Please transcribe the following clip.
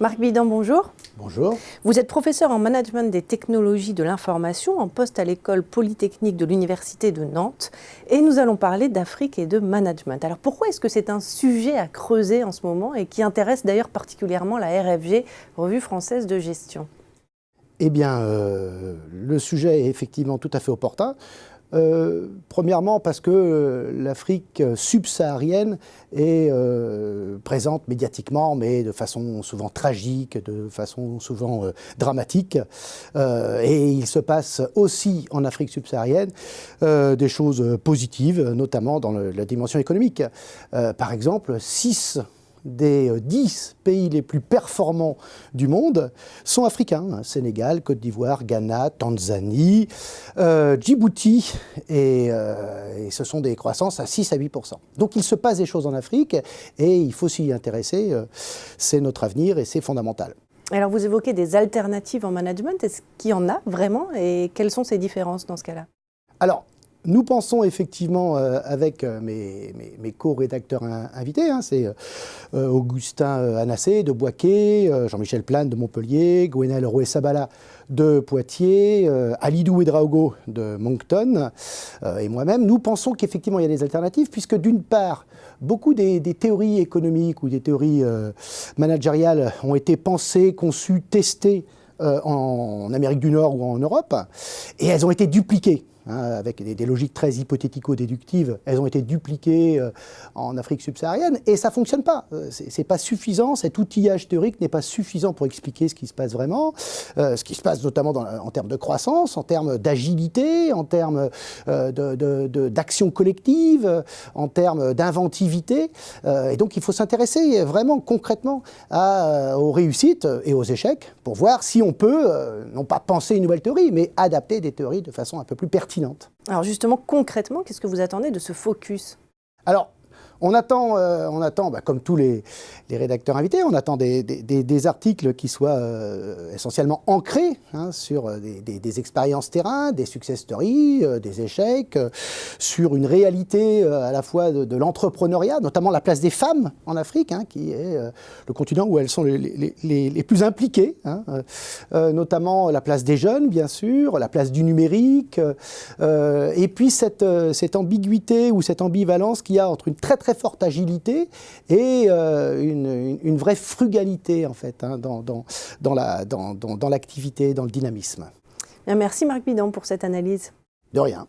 Marc Bidan, bonjour. Bonjour. Vous êtes professeur en management des technologies de l'information, en poste à l'école polytechnique de l'Université de Nantes. Et nous allons parler d'Afrique et de management. Alors pourquoi est-ce que c'est un sujet à creuser en ce moment et qui intéresse d'ailleurs particulièrement la RFG, Revue française de gestion? Eh bien, le sujet est effectivement tout à fait opportun. Premièrement parce que l'Afrique subsaharienne est présente médiatiquement, mais de façon souvent tragique, de façon souvent dramatique. Et il se passe aussi en Afrique subsaharienne des choses positives, notamment dans la dimension économique. Par exemple, 6 des 10 pays les plus performants du monde sont africains. Sénégal, Côte d'Ivoire, Ghana, Tanzanie, Djibouti, et ce sont des croissances à 6 à 8%. Donc il se passe des choses en Afrique et il faut s'y intéresser. C'est notre avenir et c'est fondamental. Alors vous évoquez des alternatives en management. Est-ce qu'il y en a vraiment et quelles sont ces différences dans ce cas-là? Alors, nous pensons effectivement, avec mes co-rédacteurs invités, c'est Augustin Anassé de Bouaké, Jean-Michel Plane de Montpellier, Gwenel Roué-Sabala de Poitiers, Alidou Ouedraogo de Moncton et moi-même, nous pensons qu'effectivement il y a des alternatives, puisque d'une part, beaucoup des théories économiques ou des théories managériales ont été pensées, conçues, testées en Amérique du Nord ou en Europe, et elles ont été dupliquées. Avec des logiques très hypothético-déductives, elles ont été dupliquées en Afrique subsaharienne et ça ne fonctionne pas. C'est pas suffisant, cet outillage théorique n'est pas suffisant pour expliquer ce qui se passe vraiment, ce qui se passe notamment en termes de croissance, en termes d'agilité, en termes d'action collective, en termes d'inventivité. Et donc il faut s'intéresser vraiment concrètement aux réussites et aux échecs pour voir si on peut, non pas penser une nouvelle théorie, mais adapter des théories de façon un peu plus pertinente. Alors justement, concrètement, qu'est-ce que vous attendez de ce focus? Alors, on attend comme tous les rédacteurs invités, on attend des articles qui soient essentiellement ancrés sur des expériences terrain, des success stories, des échecs, sur une réalité à la fois de l'entrepreneuriat, notamment la place des femmes en Afrique, qui est le continent où elles sont les plus impliquées, notamment la place des jeunes, bien sûr, la place du numérique, et puis cette ambiguïté ou cette ambivalence qu'il y a entre une très forte agilité et une vraie frugalité en fait dans l'activité, dans le dynamisme. Bien, merci Marc Bidan pour cette analyse. De rien.